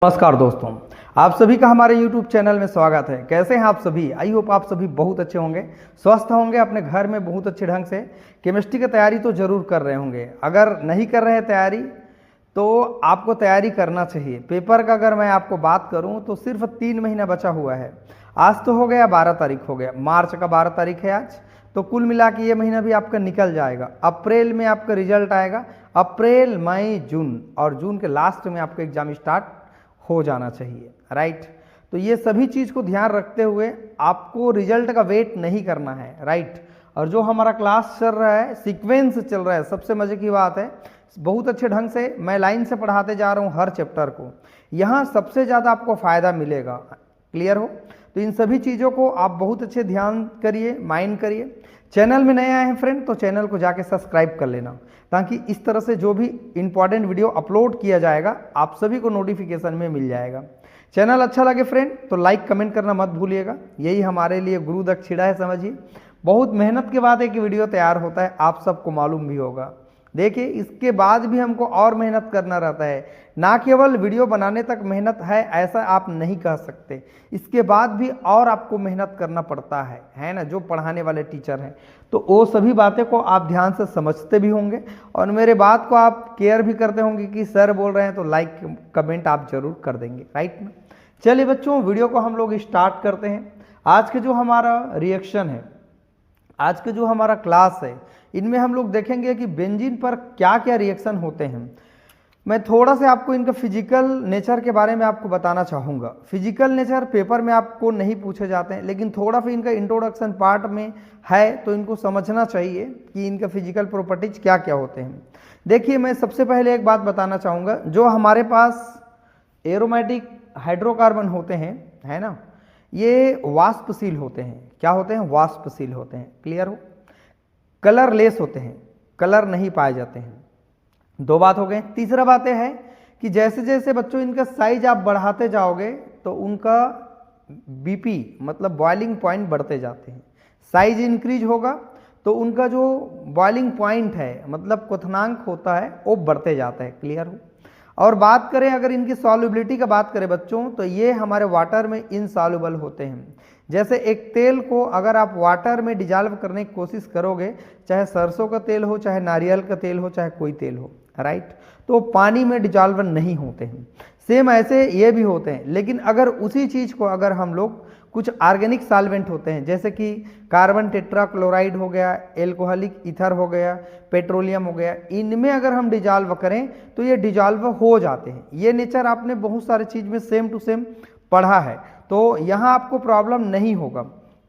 नमस्कार दोस्तों, आप सभी का हमारे YouTube चैनल में स्वागत है। कैसे हैं आप सभी? आई होप आप सभी बहुत अच्छे होंगे, स्वस्थ होंगे, अपने घर में बहुत अच्छे ढंग से केमिस्ट्री की तैयारी तो ज़रूर कर रहे होंगे। अगर नहीं कर रहे हैं तैयारी तो आपको तैयारी करना चाहिए। पेपर का अगर मैं आपको बात करूं तो सिर्फ 3 महीना बचा हुआ है। आज तो हो गया 12 तारीख हो गया, मार्च का 12 तारीख है आज, तो कुल मिला के ये महीना भी आपका निकल जाएगा। अप्रैल में आपका रिजल्ट आएगा, अप्रैल मई जून, और जून के लास्ट में आपका एग्जाम स्टार्ट हो जाना चाहिए, राइट। तो ये सभी चीज़ को ध्यान रखते हुए आपको रिजल्ट का वेट नहीं करना है, राइट। और जो हमारा क्लास चल रहा है, सीक्वेंस चल रहा है, सबसे मज़े की बात है, बहुत अच्छे ढंग से मैं लाइन से पढ़ाते जा रहा हूँ हर चैप्टर को। यहाँ सबसे ज़्यादा आपको फ़ायदा मिलेगा, क्लियर हो? तो इन सभी चीज़ों को आप बहुत अच्छे ध्यान करिए, माइंड करिए। चैनल में नए आए हैं फ्रेंड तो चैनल को जाके सब्सक्राइब कर लेना, ताकि इस तरह से जो भी इंपॉर्टेंट वीडियो अपलोड किया जाएगा आप सभी को नोटिफिकेशन में मिल जाएगा। चैनल अच्छा लगे फ्रेंड तो लाइक कमेंट करना मत भूलिएगा, यही हमारे लिए गुरु दक्षिणा है, समझिए। बहुत मेहनत के बाद एक वीडियो तैयार होता है, आप सबको मालूम भी होगा। देखिए, इसके बाद भी हमको और मेहनत करना रहता है, ना केवल वीडियो बनाने तक मेहनत है ऐसा आप नहीं कह सकते, इसके बाद भी और आपको मेहनत करना पड़ता है ना। जो पढ़ाने वाले टीचर हैं तो वो सभी बातें को आप ध्यान से समझते भी होंगे और मेरे बात को आप केयर भी करते होंगे कि सर बोल रहे हैं तो लाइक कमेंट आप जरूर कर देंगे, राइट ना। चलिए बच्चों, वीडियो को हम लोग स्टार्ट करते हैं। आज के जो हमारा रिएक्शन है, आज के जो हमारा क्लास है, इनमें हम लोग देखेंगे कि बेंजीन पर क्या क्या रिएक्शन होते हैं। मैं थोड़ा सा आपको इनका फिजिकल नेचर के बारे में आपको बताना चाहूँगा। फिजिकल नेचर पेपर में आपको नहीं पूछे जाते हैं, लेकिन थोड़ा सा इनका इंट्रोडक्शन पार्ट में है तो इनको समझना चाहिए कि इनका फिजिकल प्रॉपर्टीज क्या क्या होते हैं। देखिए, मैं सबसे पहले एक बात बताना चाहूँगा, जो हमारे पास एरोमेटिक हाइड्रोकार्बन होते हैं, है ना, ये वाष्पशील होते हैं। क्या होते हैं? वाष्पशील होते हैं, क्लियर हो? कलरलेस होते हैं, कलर नहीं पाए जाते हैं। दो बात हो गए। तीसरा बात है कि जैसे जैसे बच्चों इनका साइज आप बढ़ाते जाओगे तो उनका बीपी मतलब बॉइलिंग पॉइंट बढ़ते जाते हैं। साइज इंक्रीज होगा तो उनका जो बॉइलिंग पॉइंट है मतलब क्वथनांक होता है वो बढ़ते जाता है, क्लियर हो? और बात करें अगर इनकी सॉल्युबिलिटी का बात करें बच्चों, तो ये हमारे वाटर में इनसॉल्युबल होते हैं। जैसे एक तेल को अगर आप वाटर में डिजॉल्व करने की कोशिश करोगे, चाहे सरसों का तेल हो, चाहे नारियल का तेल हो, चाहे कोई तेल हो, राइट, तो पानी में डिजॉल्व नहीं होते हैं। सेम ऐसे ये भी होते हैं। लेकिन अगर उसी चीज़ को अगर हम लोग कुछ ऑर्गेनिक सॉल्वेंट होते हैं, जैसे कि कार्बन टेट्राक्लोराइड हो गया, एल्कोहलिक ईथर हो गया, पेट्रोलियम हो गया, इनमें अगर हम डिजॉल्व करें तो ये डिजॉल्व हो जाते हैं। ये नेचर आपने बहुत सारे चीज़ में सेम टू सेम पढ़ा है, तो यहाँ आपको प्रॉब्लम नहीं होगा।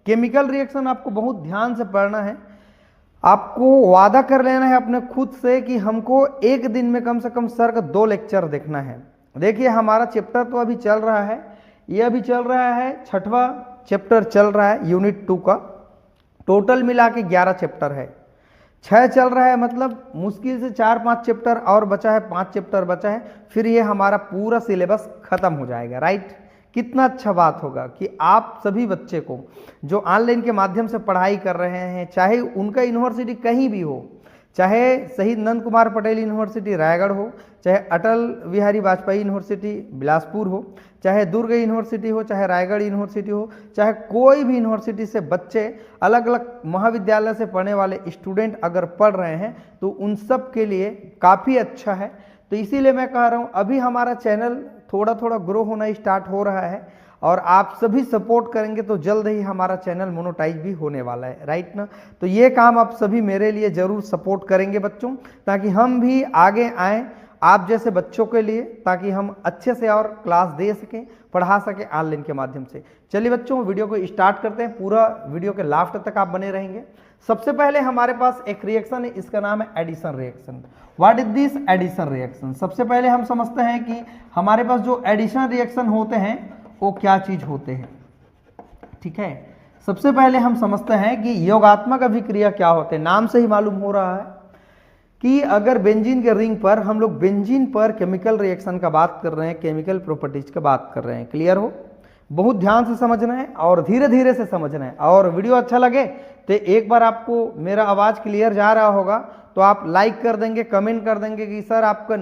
केमिकल रिएक्शन आपको बहुत ध्यान से पढ़ना है, आपको वादा कर लेना है अपने खुद से कि हमको एक दिन में कम से कम सर का 2 लेक्चर देखना है। देखिए, हमारा चैप्टर तो अभी चल रहा है, ये अभी चल रहा है 6वां चैप्टर चल रहा है यूनिट 2 का। टोटल मिला के 11 चैप्टर है, 6 चल रहा है, मतलब मुश्किल से 4-5 चैप्टर और बचा है, 5 चैप्टर बचा है, फिर ये हमारा पूरा सिलेबस खत्म हो जाएगा, राइट। कितना अच्छा बात होगा कि आप सभी बच्चे को जो ऑनलाइन के माध्यम से पढ़ाई कर रहे हैं, चाहे उनका यूनिवर्सिटी कहीं भी हो, चाहे शहीद नंद कुमार पटेल यूनिवर्सिटी रायगढ़ हो, चाहे अटल बिहारी वाजपेयी यूनिवर्सिटी बिलासपुर हो, चाहे दुर्ग यूनिवर्सिटी हो, चाहे रायगढ़ यूनिवर्सिटी हो, चाहे कोई भी यूनिवर्सिटी से बच्चे अलग अलग महाविद्यालय से पढ़ने वाले स्टूडेंट अगर पढ़ रहे हैं तो उन सब के लिए काफ़ी अच्छा है। तो इसीलिए मैं कह रहा हूँ, अभी हमारा चैनल थोड़ा थोड़ा ग्रो होना स्टार्ट हो रहा है और आप सभी सपोर्ट करेंगे तो जल्द ही हमारा चैनल मोनेटाइज भी होने वाला है, राइट ना। तो ये काम आप सभी मेरे लिए ज़रूर सपोर्ट करेंगे बच्चों, ताकि हम भी आगे आएँ आप जैसे बच्चों के लिए, ताकि हम अच्छे से और क्लास दे सकें, पढ़ा सकें ऑनलाइन के माध्यम से। चलिए बच्चों, वीडियो को स्टार्ट करते हैं, पूरा वीडियो के लास्ट तक आप बने रहेंगे। सबसे पहले हमारे पास एक रिएक्शन है, इसका नाम है addition reaction. What is this addition reaction? सबसे पहले हम समझते हैं कि हमारे पास जो एडिशन रिएक्शन होते हैं वो क्या चीज होते हैं, ठीक है। सबसे पहले हम समझते हैं कि योगात्मक अभिक्रिया क्या होते हैं। नाम से ही मालूम हो रहा है कि अगर बेंजीन के रिंग पर हम लोग बेंजीन पर केमिकल रिएक्शन का बात कर रहे हैं, केमिकल प्रॉपर्टीज का बात कर रहे हैं, क्लियर हो? बहुत ध्यान से समझना है और धीरे धीरे से समझना है। और वीडियो अच्छा लगे तो एक बार आपको मेरा आवाज़ क्लियर जा रहा होगा तो आप लाइक कर देंगे, कमेंट कर देंगे कि सर आपका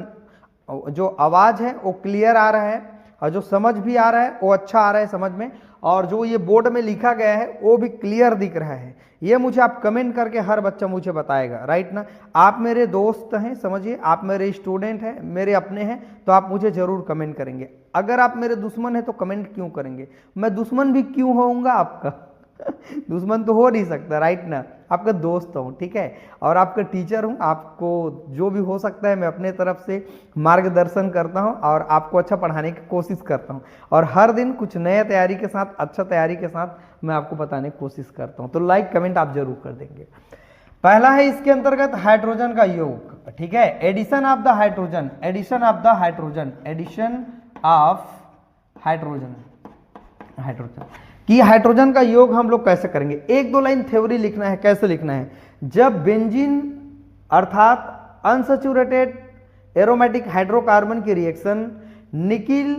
जो आवाज़ है वो क्लियर आ रहा है, और जो समझ भी आ रहा है वो अच्छा आ रहा है समझ में, और जो ये बोर्ड में लिखा गया है वो भी क्लियर दिख रहा है, ये मुझे आप कमेंट करके हर बच्चा मुझे बताएगा, राइट ना। आप मेरे दोस्त हैं, समझिए आप मेरे स्टूडेंट हैं, मेरे अपने हैं, तो आप मुझे जरूर कमेंट करेंगे। अगर आप मेरे दुश्मन हैं तो कमेंट क्यों करेंगे, मैं दुश्मन भी क्यों होऊंगा आपका दुश्मन तो हो नहीं सकता, राइट ना, आपका दोस्त हूँ, ठीक है, और आपका टीचर हूँ, आपको जो भी हो सकता है मैं अपने तरफ से मार्गदर्शन करता हूँ और आपको अच्छा पढ़ाने की कोशिश करता हूँ, और हर दिन कुछ नए तैयारी के साथ, अच्छा तैयारी के साथ मैं आपको बताने की कोशिश करता हूँ। तो लाइक कमेंट आप जरूर कर देंगे। पहला है इसके अंतर्गत हाइड्रोजन का योग, ठीक है, addition of the hydrogen, addition of the hydrogen, addition of hydrogen, hydrogen कि हाइड्रोजन का योग हम लोग कैसे करेंगे। एक दो लाइन थ्योरी लिखना है, कैसे लिखना है, जब बेंजीन अर्थात अनसैचुरेटेड एरोमेटिक हाइड्रोकार्बन की रिएक्शन निकिल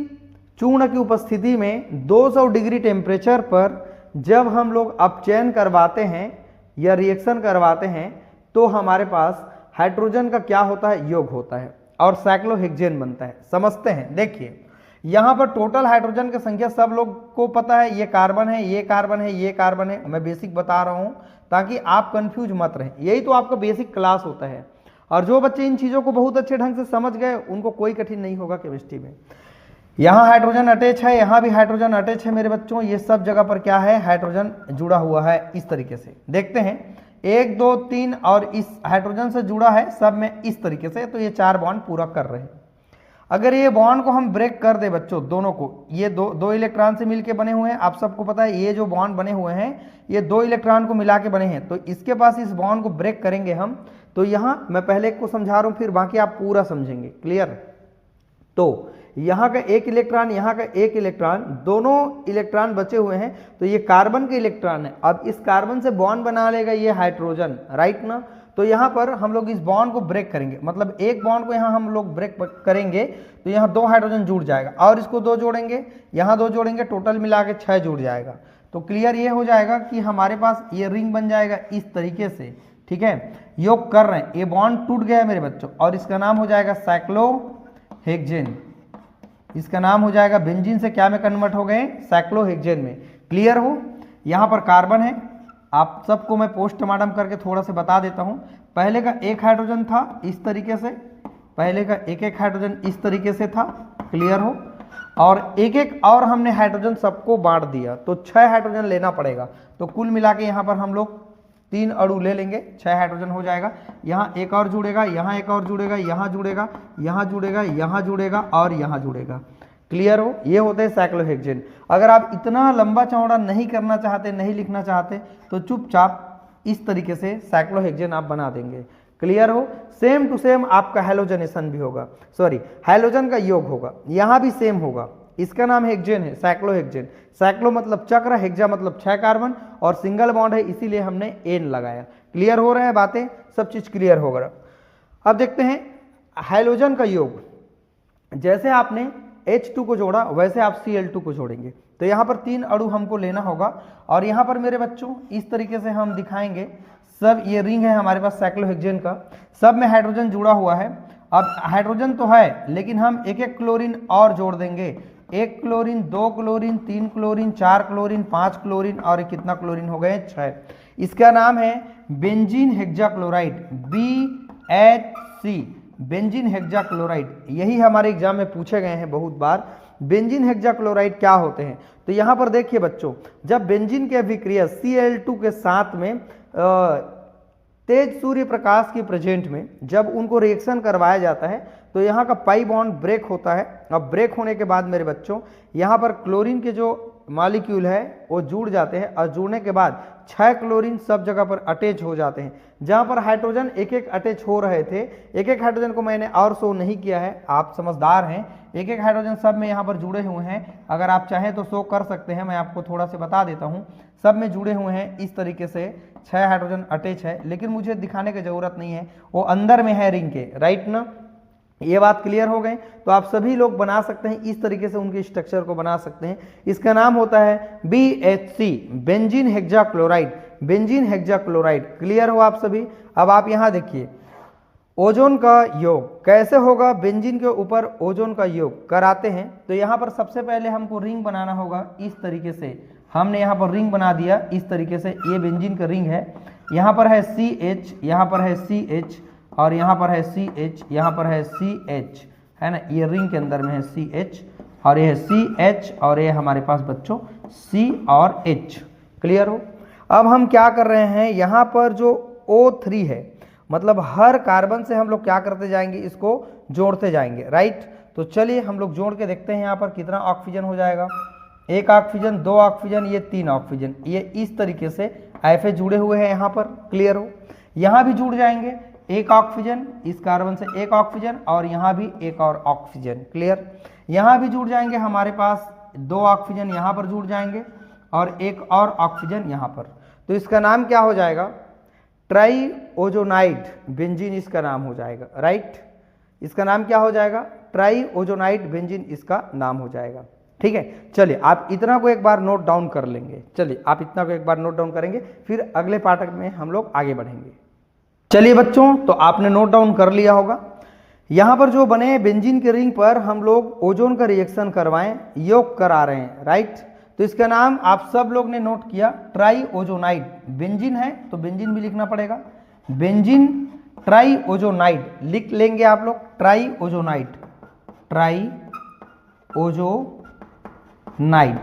चूर्ण की उपस्थिति में 200 डिग्री टेम्परेचर पर जब हम लोग अपचयन करवाते हैं या रिएक्शन करवाते हैं तो हमारे पास हाइड्रोजन का क्या होता है, योग होता है और साइक्लोहेक्सेन बनता है। समझते हैं, देखिए यहां पर टोटल हाइड्रोजन की संख्या सब लोग को पता है, ये कार्बन है, ये कार्बन है, ये कार्बन है, मैं बेसिक बता रहा हूं ताकि आप कंफ्यूज मत रहें, यही तो आपका बेसिक क्लास होता है। और जो बच्चे इन चीजों को बहुत अच्छे ढंग से समझ गए उनको कोई कठिन नहीं होगा केमिस्ट्री में। यहाँ हाइड्रोजन अटैच है, यहाँ भी हाइड्रोजन अटैच है मेरे बच्चों, ये सब जगह पर क्या है, हाइड्रोजन जुड़ा हुआ है। इस तरीके से देखते हैं 1 2 3 और इस हाइड्रोजन से जुड़ा है सब में इस तरीके से, तो ये 4 बॉन्ड पूरा कर रहे हैं। अगर ये बॉन्ड को हम ब्रेक कर दे बच्चों, दोनों को, ये दो इलेक्ट्रॉन से मिलके बने हुए हैं, आप सबको पता है ये जो बॉन्ड बने हुए हैं ये 2 इलेक्ट्रॉन को मिला के बने हैं, तो इसके पास इस बॉन्ड को ब्रेक करेंगे हम। तो यहाँ मैं पहले को समझा रहा हूँ फिर बाकी आप पूरा समझेंगे, क्लियर। तो यहाँ का 1 इलेक्ट्रॉन, यहाँ का 1 इलेक्ट्रॉन, दोनों इलेक्ट्रॉन बचे हुए हैं, तो ये कार्बन के इलेक्ट्रॉन है। अब इस कार्बन से बॉन्ड बना लेगा ये हाइड्रोजन, राइट ना। तो यहाँ पर हम लोग इस बॉन्ड को ब्रेक करेंगे, मतलब एक बॉन्ड को यहाँ हम लोग ब्रेक करेंगे तो यहाँ 2 हाइड्रोजन जुड़ जाएगा, और इसको 2 जोड़ेंगे, यहाँ 2 जोड़ेंगे, टोटल मिला के 6 जुड़ जाएगा। तो क्लियर ये हो जाएगा कि हमारे पास ये रिंग बन जाएगा इस तरीके से, ठीक है। योग कर रहे हैं, ये बॉन्ड टूट गया है मेरे बच्चों, और इसका नाम हो जाएगा साइक्लोहेक्सेन, इसका नाम हो जाएगा, बेंजीन से क्या में कन्वर्ट हो गए, साइक्लोहेक्सेन में। क्लियर हो। यहाँ पर कार्बन है, आप सबको मैं पोस्टमार्टम करके थोड़ा सा बता देता हूँ। पहले का 1 हाइड्रोजन था इस तरीके से, पहले का 1 हाइड्रोजन इस तरीके से था, क्लियर हो, और 1 और हमने हाइड्रोजन सबको बांट दिया, तो 6 हाइड्रोजन लेना पड़ेगा। तो कुल मिला के यहाँ पर हम लोग 3 अणु ले लेंगे, 6 हाइड्रोजन हो जाएगा। यहाँ 1 और जुड़ेगा, यहाँ 1 और जुड़ेगा, यहाँ जुड़ेगा, यहाँ जुड़ेगा, यहाँ जुड़ेगा और यहाँ जुड़ेगा। क्लियर हो। ये होते हैं साइक्लोहेक्सेन। अगर आप इतना लंबा चौड़ा नहीं करना चाहते, नहीं लिखना चाहते, तो चुपचाप इस तरीके से साइक्लोहेक्सेन आप बना देंगे। क्लियर हो। सेम टू सेम आपका हैलोजनेशन भी होगा, सॉरी हैलोजन का योग होगा, यहाँ भी सेम होगा। इसका नाम हेक्सेन है, साइक्लोहेक्सेन। साइक्लो मतलब चक्र, हेक्सा मतलब 6 कार्बन, और सिंगल बॉन्ड है इसीलिए हमने एन लगाया। क्लियर हो रहा है बातें, सब चीज क्लियर होगा। अब देखते हैं हैलोजन का योग। जैसे आपने H2 को जोड़ा वैसे आप Cl2 को जोड़ेंगे, तो यहाँ पर 3 अणु हमको लेना होगा, और यहाँ पर मेरे बच्चों इस तरीके से हम दिखाएंगे। सब ये रिंग है हमारे पास साइक्लोहेक्सेन का, सब में हाइड्रोजन जुड़ा हुआ है। अब हाइड्रोजन तो है लेकिन हम 1 क्लोरीन और जोड़ देंगे, 1 chlorine, 2 chlorine, 3 chlorine, 4 chlorine, 5 chlorine, और कितना क्लोरीन हो गए, 6। इसका नाम है benzene hexachloride, BHC, benzene hexachloride. यही हमारे एग्जाम में पूछे गए हैं बहुत बार, बेंजीन हेक्साक्लोराइड क्या होते हैं। तो यहाँ पर देखिए बच्चों, जब बेंजीन की अभिक्रिया Cl2 के साथ में तेज सूर्य प्रकाश के प्रेजेंट में जब उनको रिएक्शन करवाया जाता है तो यहाँ का पाई बॉन्ड ब्रेक होता है। अब ब्रेक होने के बाद मेरे बच्चों यहाँ पर क्लोरीन के जो मॉलिक्यूल है वो जुड़ जाते हैं, और जुड़ने के बाद 6 क्लोरीन सब जगह पर अटैच हो जाते हैं। जहाँ पर हाइड्रोजन 1 अटैच हो रहे थे, 1 हाइड्रोजन को मैंने और शो नहीं किया है, आप समझदार हैं, 1 हाइड्रोजन सब में यहाँ पर जुड़े हुए हैं। अगर आप चाहें तो शो कर सकते हैं, मैं आपको थोड़ा सा बता देता हूँ। सब में जुड़े हुए हैं इस तरीके से, 6 हाइड्रोजन अटैच है, लेकिन मुझे दिखाने की जरूरत नहीं है, वो अंदर में है रिंग के, राइट ना। ये बात क्लियर हो गई। तो आप सभी लोग बना सकते हैं इस तरीके से, उनके स्ट्रक्चर को बना सकते हैं। इसका नाम होता है BHC, benzene hexachloride, benzene hexachloride. Clear हो आप सभी। अब आप यहाँ देखिए, ओजोन का योग कैसे होगा, बेंजीन के ऊपर ओजोन का योग कराते हैं। तो यहाँ पर सबसे पहले हमको रिंग बनाना होगा इस तरीके से। हमने यहाँ पर रिंग बना दिया इस तरीके से, ये बेंजीन का रिंग है। यहाँ पर है CH, यहाँ पर है CH और यहाँ पर है CH, यहाँ पर है CH, है ना, ये रिंग के अंदर में है CH और ये है CH और ये हमारे पास बच्चों C और H। क्लियर हो। अब हम क्या कर रहे हैं, यहाँ पर जो O3 है, मतलब हर कार्बन से हम लोग क्या करते जाएंगे, इसको जोड़ते जाएंगे, राइट। तो चलिए हम लोग जोड़ के देखते हैं यहाँ पर कितना ऑक्सीजन हो जाएगा। 1 ऑक्सीजन, 2 ऑक्सीजन, ये 3 ऑक्सीजन, ये इस तरीके से ऐसे जुड़े हुए हैं यहाँ पर। क्लियर हो। यहाँ भी जुड़ जाएंगे 1 ऑक्सीजन, इस कार्बन से 1 ऑक्सीजन और यहाँ भी 1 और ऑक्सीजन। क्लियर। यहाँ भी जुड़ जाएंगे हमारे पास 2 ऑक्सीजन, यहाँ पर जुड़ जाएंगे और 1 और ऑक्सीजन यहाँ पर। तो इसका नाम क्या हो जाएगा, ट्राई ओजोनाइड बेंजीन इसका नाम हो जाएगा, राइट। इसका नाम क्या हो जाएगा, ट्राई ओजोनाइड बेंजीन इसका नाम हो जाएगा। ठीक है, चलिए आप इतना को एक बार नोट डाउन कर लेंगे। चलिए आप इतना को एक बार नोट डाउन करेंगे, फिर अगले पाठ में हम लोग आगे बढ़ेंगे। चलिए बच्चों, तो आपने नोट डाउन कर लिया होगा। यहाँ पर जो बने बेंजीन के रिंग पर हम लोग ओजोन का रिएक्शन करवाएं, योग करा रहे हैं, राइट। तो इसका नाम आप सब लोग ने नोट किया, ट्राई ओजोनाइड। बेंजीन है तो बेंजीन भी लिखना पड़ेगा, बेंजीन ट्राई ओजोनाइड लिख लेंगे आप लोग, ट्राई ओजोनाइड, ट्राई ओजोनाइड।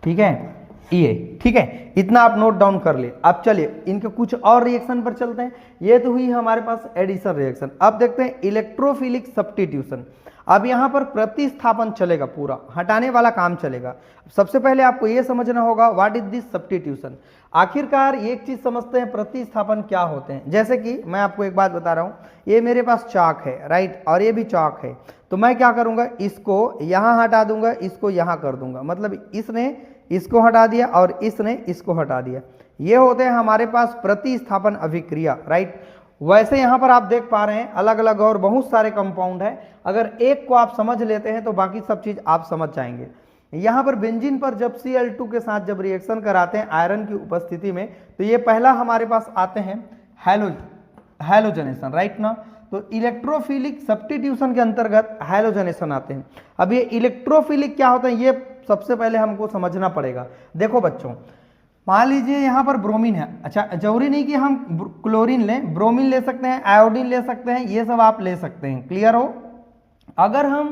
ठीक है, ये ठीक है, इतना आप नोट डाउन कर ले। अब चलिए इनके कुछ और रिएक्शन पर चलते हैं। ये तो हुई हमारे पास एडिशन रिएक्शन। अब देखते हैं इलेक्ट्रोफिलिक सब्स्टिट्यूशन। अब यहाँ पर प्रतिस्थापन चलेगा, पूरा हटाने वाला काम चलेगा। सबसे पहले आपको ये समझना होगा व्हाट इज दिस सब्स्टिट्यूशन। आखिरकार एक चीज समझते हैं, प्रतिस्थापन क्या होते हैं। जैसे कि मैं आपको एक बात बता रहा हूँ, ये मेरे पास चाक है, राइट, और ये भी चाक है। तो मैं क्या करूंगा, इसको यहाँ हटा दूंगा, इसको यहाँ कर दूंगा, मतलब इसने इसको हटा दिया और इसने इसको हटा दिया। ये होते हैं हमारे पास प्रतिस्थापन अभिक्रिया, राइट। वैसे यहाँ पर आप देख पा रहे हैं अलग अलग और बहुत सारे कंपाउंड है। अगर एक को आप समझ लेते हैं तो बाकी सब चीज आप समझ जाएंगे। यहाँ पर बेंजीन पर जब Cl2 के साथ जब रिएक्शन कराते हैं आयरन की उपस्थिति में, तो ये पहला हमारे पास आते हैं हैलोजनेशन, राइट ना। तो इलेक्ट्रोफिलिक सब्स्टिट्यूशन के अंतर्गत हैलोजनेशन आते हैं। अब ये इलेक्ट्रोफिलिक क्या होता है, ये सबसे पहले हमको समझना पड़ेगा। देखो बच्चों, मान लीजिए यहाँ पर ब्रोमीन है, अच्छा जरूरी नहीं कि हम क्लोरीन लें, ब्रोमीन ले सकते हैं, आयोडीन ले सकते हैं, ये सब आप ले सकते हैं। क्लियर हो। अगर हम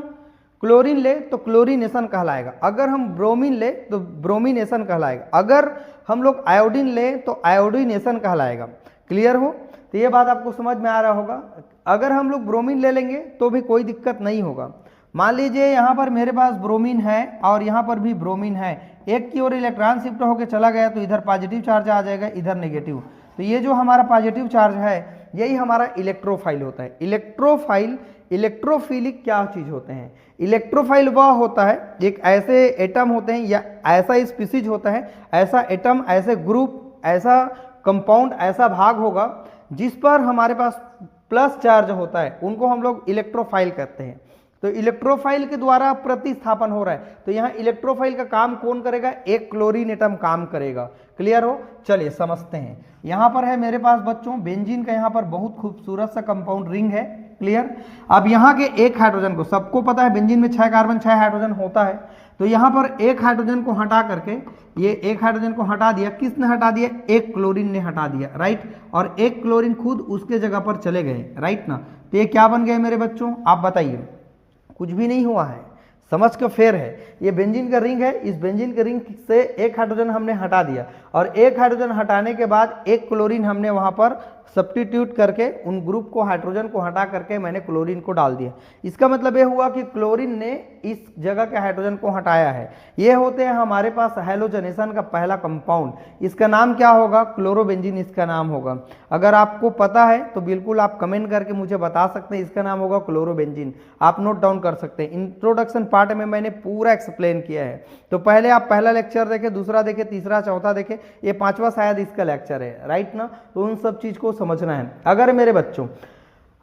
क्लोरीन ले तो क्लोरीनेशन कहलाएगा, अगर हम ब्रोमीन ले तो ब्रोमीनेशन कहलाएगा, अगर हम लोग आयोडीन ले तो आयोडीनेशन कहलाएगा। क्लियर हो। तो ये बात आपको समझ में आ रहा होगा। अगर हम लोग ब्रोमीन ले लेंगे तो भी कोई दिक्कत नहीं होगा। मान लीजिए यहाँ पर मेरे पास ब्रोमीन है और यहाँ पर भी ब्रोमीन है, एक की ओर इलेक्ट्रॉन शिफ्ट होकर चला गया तो इधर पॉजिटिव चार्ज आ जाएगा, इधर नेगेटिव। तो ये जो हमारा पॉजिटिव चार्ज है यही हमारा इलेक्ट्रोफाइल होता है। इलेक्ट्रोफाइल, इलेक्ट्रोफिलिक क्या चीज होते हैं, इलेक्ट्रोफाइल वह होता है एक ऐसे एटम होते हैं या ऐसा स्पीसीज होता है, ऐसा एटम, ऐसे ग्रुप, ऐसा कंपाउंड, ऐसा भाग होगा जिस पर हमारे पास प्लस चार्ज होता है, उनको हम लोग इलेक्ट्रोफाइल कहते हैं। तो इलेक्ट्रोफाइल के द्वारा प्रतिस्थापन हो रहा है। तो यहाँ इलेक्ट्रोफाइल का काम कौन करेगा, एक क्लोरीन एटम काम करेगा। क्लियर हो। चलिए समझते हैं। यहाँ पर है मेरे पास बच्चों बेंजीन का यहाँ पर बहुत खूबसूरत सा कंपाउंड रिंग है। क्लियर। अब यहाँ के एक हाइड्रोजन को, सबको पता है बेंजीन में 6 कार्बन 6 हाइड्रोजन होता है, तो यहाँ पर एक हाइड्रोजन को हटा करके, ये एक हाइड्रोजन को हटा दिया, किसने हटा दिया, एक क्लोरीन ने हटा दिया, राइट। और एक क्लोरीन खुद उसके जगह पर चले गए, राइट ना। तो ये क्या बन गए मेरे बच्चों, आप बताइए। कुछ भी नहीं हुआ है, समझ का फेर है। ये बेंजीन का रिंग है, इस बेंजीन के रिंग से एक हाइड्रोजन हमने हटा दिया और एक हाइड्रोजन हटाने के बाद एक क्लोरीन हमने वहां पर सब्स्टिट्यूट करके उन ग्रुप को, हाइड्रोजन को हटा करके मैंने क्लोरीन को डाल दिया। इसका मतलब यह हुआ कि क्लोरीन ने इस जगह के हाइड्रोजन को हटाया है। ये होते हैं हमारे पास हैलोजनेशन का पहला कंपाउंड। इसका नाम क्या होगा, क्लोरोबेंजीन इसका नाम होगा। अगर आपको पता है तो बिल्कुल आप कमेंट करके मुझे बता सकते हैं, इसका नाम होगा क्लोरोबेंजीन। आप नोट डाउन कर सकते हैं। इंट्रोडक्शन पार्ट में मैंने पूरा एक्सप्लेन किया है। तो पहले आप पहला लेक्चर देखें, दूसरा देखें, तीसरा, चौथा देखें, ये 5वां शायद इसका लेक्चर है, राइट ना। तो उन सब चीज को समझना है। अगर मेरे बच्चों,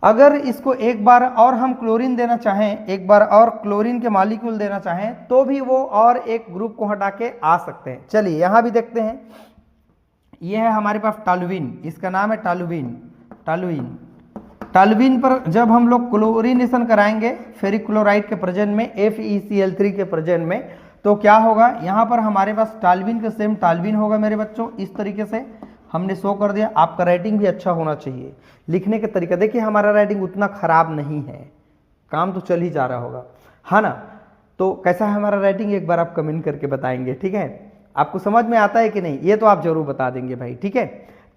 अगर इसको एक बार और हम क्लोरीन देना चाहें, एक बार और क्लोरीन के मॉलिक्यूल देना चाहें, तो भी वो और एक ग्रुप को हटा के आ सकते हैं। चलिए यहां भी देखते हैं। ये है हमारे पास टॉलुवीन, इसका नाम है टॉलुवीन, टॉल्यूइन। टॉल्यूइन पर जब हम लोग क्लोरीनेशन कराएंगे फेरिक क्लोराइड के प्रेजेंट में, FeCl3 के प्रेजेंट में, तो क्या होगा, यहाँ पर हमारे पास टॉल्यूइन का सेम टॉल्यूइन होगा मेरे बच्चों। इस तरीके से हमने शो कर दिया। आपका राइटिंग भी अच्छा होना चाहिए, लिखने का तरीका देखिए, हमारा राइटिंग उतना खराब नहीं है, काम तो चल ही जा रहा होगा, है ना। तो कैसा है हमारा राइटिंग, एक बार आप कमेंट करके बताएंगे, ठीक है। आपको समझ में आता है कि नहीं, ये तो आप जरूर बता देंगे भाई, ठीक है।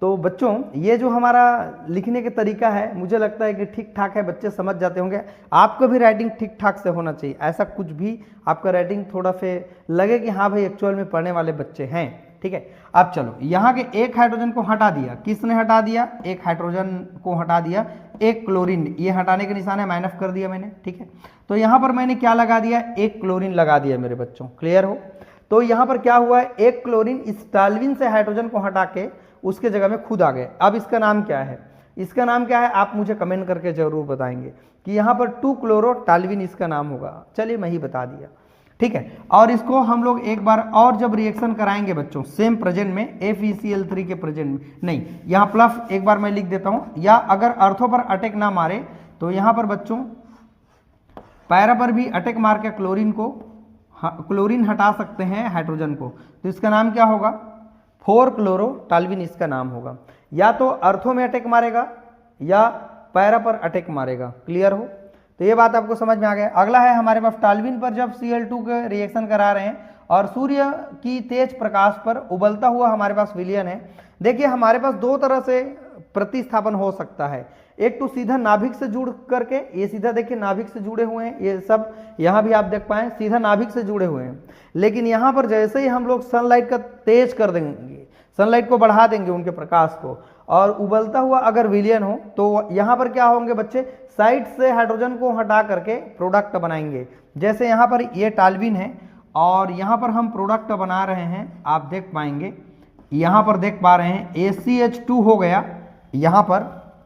तो बच्चों ये जो हमारा लिखने का तरीका है, मुझे लगता है कि ठीक ठाक है, बच्चे समझ जाते होंगे। आपका भी राइटिंग ठीक ठाक से होना चाहिए, ऐसा कुछ भी आपका राइटिंग थोड़ा से लगे कि हाँ भाई एक्चुअल में पढ़ने वाले बच्चे हैं, ठीक है। अब चलो, यहाँ के एक हाइड्रोजन को हटा दिया, किसने हटा दिया, एक हाइड्रोजन को हटा दिया, एक क्लोरीन, ये हटाने के निशान है, माइनस कर दिया मैंने, ठीक है। तो यहाँ पर मैंने क्या लगा दिया, एक क्लोरीन लगा दिया मेरे बच्चों, क्लियर हो। तो यहाँ पर क्या हुआ है, एक क्लोरीन इस टॉल्यूइन से हाइड्रोजन को हटा के उसके जगह में खुद आ गए। अब इसका नाम क्या है, इसका नाम क्या है, आप मुझे कमेंट करके जरूर बताएंगे कि यहाँ पर 2-क्लोरो टॉल्यूइन इसका नाम होगा। चलिए मैं ही बता दिया, ठीक है। और इसको हम लोग एक बार और जब रिएक्शन कराएंगे बच्चों सेम प्रेजेंट में, FeCl3 के प्रेजेंट में, नहीं यहाँ प्लस एक बार मैं लिख देता हूँ, या अगर अर्थों पर अटैक ना मारे तो यहाँ पर बच्चों पैरा पर भी अटैक मार के क्लोरीन हटा सकते हैं हाइड्रोजन को। तो इसका नाम क्या होगा, 4-क्लोरो टॉल्यूइन इसका नाम होगा। या तो अर्थों में अटैक मारेगा या पैरा पर अटैक मारेगा, क्लियर हो। तो ये बात आपको समझ में आ गया। अगला है हमारे पास टॉल्यूइन पर जब Cl2 के रिएक्शन करा रहे हैं और सूर्य की तेज प्रकाश पर उबलता हुआ हमारे पास विलयन है। देखिए हमारे पास दो तरह से प्रतिस्थापन हो सकता है, एक तो सीधा नाभिक से जुड़ करके, ये सीधा देखिए नाभिक से जुड़े हुए हैं, ये सब यहाँ भी आप देख पाए सीधा नाभिक से जुड़े हुए हैं। लेकिन यहाँ पर जैसे ही हम लोग सनलाइट का तेज कर देंगे, सनलाइट को बढ़ा देंगे उनके प्रकाश को, और उबलता हुआ अगर विलयन हो, तो यहाँ पर क्या होंगे बच्चे, साइड से हाइड्रोजन को हटा करके प्रोडक्ट बनाएंगे। जैसे यहाँ पर ये टॉल्यूइन है और यहाँ पर हम प्रोडक्ट बना रहे हैं, आप देख पाएंगे, यहाँ पर देख पा रहे हैं ACH2 हो गया यहाँ पर,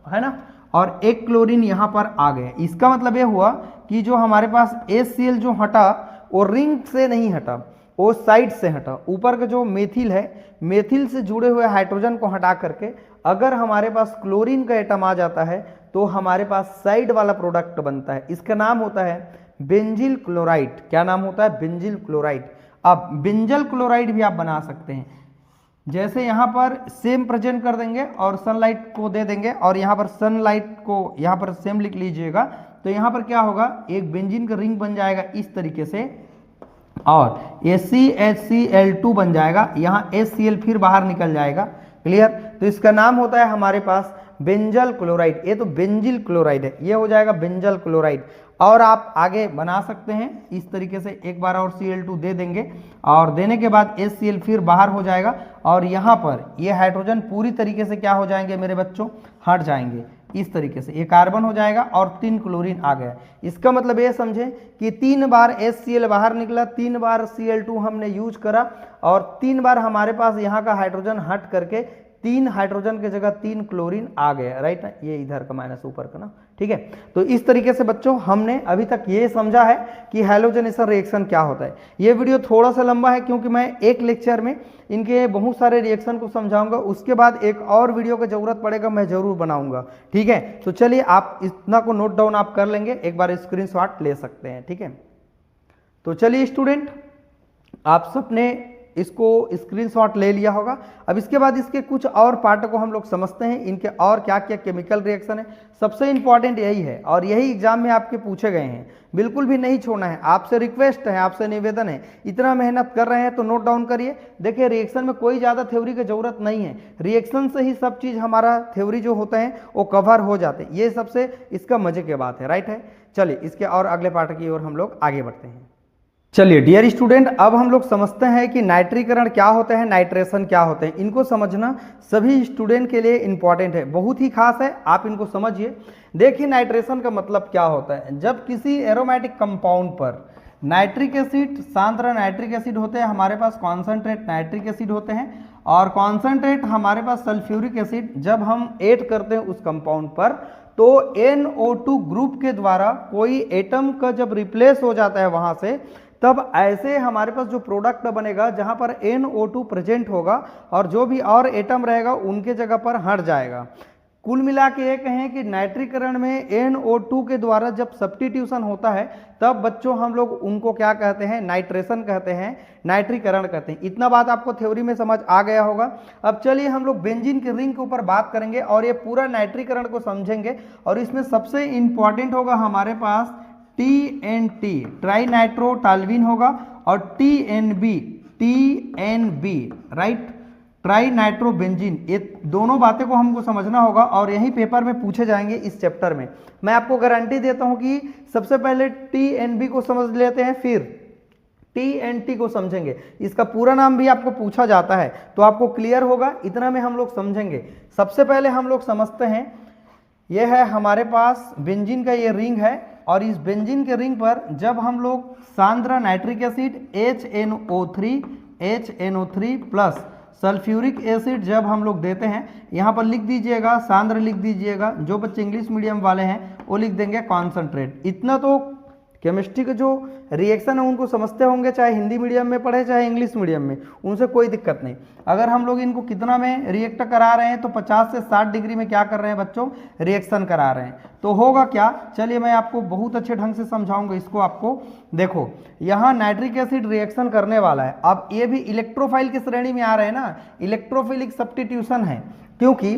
है ना, और एक क्लोरीन यहाँ पर आ गए। इसका मतलब ये हुआ कि जो हमारे पास HCl जो हटा वो रिंग से नहीं हटा, वो साइड से हटा। ऊपर का जो मेथिल है, मेथिल से जुड़े हुए हाइड्रोजन को हटा करके अगर हमारे पास क्लोरीन का एटम आ जाता है तो हमारे पास साइड वाला प्रोडक्ट बनता है। इसका नाम होता है बेंजिल क्लोराइड। क्या नाम होता है, बेंजिल क्लोराइड। अब बेंजल क्लोराइड भी आप बना सकते हैं। जैसे यहाँ पर सेम प्रेजेंट कर देंगे और सनलाइट को दे देंगे, और यहाँ पर सनलाइट को यहाँ पर सेम लिख लीजिएगा, तो यहाँ पर क्या होगा, एक बेंजीन का रिंग बन जाएगा इस तरीके से, और ACHCl2 बन जाएगा, यहाँ HCl फिर बाहर निकल जाएगा, क्लियर। तो इसका नाम होता है हमारे पास बेंजल क्लोराइड। ये तो बेंजिल क्लोराइड है, ये हो जाएगा बेंजल क्लोराइड। और आप आगे बना सकते हैं इस तरीके से, एक बार और Cl2 दे देंगे, और देने के बाद HCl फिर बाहर हो जाएगा, और यहाँ पर ये हाइड्रोजन पूरी तरीके से क्या हो जाएंगे मेरे बच्चों, हट जाएंगे इस तरीके से, ये कार्बन हो जाएगा और 3 क्लोरीन आ गया। इसका मतलब ये समझे कि 3 बार HCl बाहर निकला, 3 बार Cl2 हमने यूज करा, और 3 बार हमारे पास यहाँ का हाइड्रोजन हट करके 3 हाइड्रोजन के जगह 3 क्लोरीन आ गया, राइट ना, ये इधर का माइनस ऊपर का ना, ठीक है। तो इस तरीके से बच्चों हमने अभी तक ये समझा है कि हैलोजेनेशन रिएक्शन क्या होता है। ये वीडियो थोड़ा सा लंबा है क्योंकि मैं एक लेक्चर में इनके बहुत सारे रिएक्शन को समझाऊंगा, उसके बाद एक और वीडियो की जरूरत पड़ेगा, मैं जरूर बनाऊंगा, ठीक है। तो चलिए आप इतना को नोट डाउन आप कर लेंगे, एक बार स्क्रीनशॉट ले सकते हैं, ठीक है। तो चलिए स्टूडेंट, आप सबने इसको स्क्रीनशॉट ले लिया होगा। अब इसके बाद इसके कुछ और पार्ट को हम लोग समझते हैं, इनके और क्या क्या केमिकल रिएक्शन है। सबसे इंपॉर्टेंट यही है और यही एग्जाम में आपके पूछे गए हैं, बिल्कुल भी नहीं छोड़ना है। आपसे रिक्वेस्ट है, आपसे निवेदन है, इतना मेहनत कर रहे हैं तो नोट डाउन करिए। देखिए रिएक्शन में कोई ज़्यादा थ्योरी की जरूरत नहीं है, रिएक्शन से ही सब चीज़ हमारा थ्योरी जो होता है वो कवर हो जाते हैं। ये सबसे इसका मजे की बात है, राइट है। चलिए इसके और अगले पार्ट की ओर हम लोग आगे बढ़ते हैं। चलिए डियर स्टूडेंट, अब हम लोग समझते हैं कि नाइट्रीकरण क्या होता है, नाइट्रेशन क्या होते हैं। इनको समझना सभी स्टूडेंट के लिए इंपॉर्टेंट है, बहुत ही खास है, आप इनको समझिए। देखिए नाइट्रेशन का मतलब क्या होता है, जब किसी एरोमेटिक कंपाउंड पर नाइट्रिक एसिड, सांद्र नाइट्रिक एसिड होते हैं, हमारे पास कॉन्सेंट्रेट नाइट्रिक एसिड होते हैं, और कॉन्सेंट्रेट हमारे पास सल्फ्यूरिक एसिड जब हम ऐड करते हैं उस कंपाउंड पर, तो NO2 ग्रुप के द्वारा कोई एटम का जब रिप्लेस हो जाता है वहां से, तब ऐसे हमारे पास जो प्रोडक्ट बनेगा जहां पर NO2 प्रेजेंट होगा और जो भी और एटम रहेगा उनके जगह पर हट जाएगा। कुल मिला के ये कहें कि नाइट्रीकरण में NO2 के द्वारा जब सब्स्टिट्यूशन होता है तब बच्चों हम लोग उनको क्या कहते हैं, नाइट्रेशन कहते हैं, नाइट्रीकरण कहते हैं। इतना बात आपको थ्योरी में समझ आ गया होगा। अब चलिए हम लोग बेंजीन की रिंग के ऊपर बात करेंगे और ये पूरा नाइट्रीकरण को समझेंगे। और इसमें सबसे इंपॉर्टेंट होगा हमारे पास TNT, ट्राई नाइट्रो टाल्विन होगा, और TNB, राइट, ट्राई नाइट्रोबेंजीन। ये दोनों बातें को हमको समझना होगा और यही पेपर में पूछे जाएंगे इस चैप्टर में। मैं आपको गारंटी देता हूं कि सबसे पहले TNB को समझ लेते हैं, फिर TNT को समझेंगे। इसका पूरा नाम भी आपको पूछा जाता है तो आपको क्लियर होगा, इतना में हम लोग समझेंगे। सबसे पहले हम लोग समझते हैं, यह है हमारे पास बेंजीन का ये रिंग है, और इस बेंजीन के रिंग पर जब हम लोग सांद्र nitric acid HNO3 plus sulphuric acid जब हम लोग देते हैं, यहाँ पर लिख दीजिएगा सांद्र, लिख दीजिएगा, जो बच्चे इंग्लिश मीडियम वाले हैं वो लिख देंगे कॉन्सेंट्रेट। इतना तो केमिस्ट्री के जो रिएक्शन है उनको समझते होंगे, चाहे हिंदी मीडियम में पढ़े चाहे इंग्लिश मीडियम में, उनसे कोई दिक्कत नहीं। अगर हम लोग इनको कितना में रिएक्ट करा रहे हैं तो 50 से 60 डिग्री में क्या कर रहे हैं बच्चों, रिएक्शन करा रहे हैं। तो होगा क्या, चलिए मैं आपको बहुत अच्छे ढंग से समझाऊंगा इसको। आपको देखो यहाँ नाइट्रिक एसिड रिएक्शन करने वाला है। अब ये भी इलेक्ट्रोफाइल की श्रेणी में आ रहे हैं ना, इलेक्ट्रोफिलिक सब्स्टिट्यूशन है, क्योंकि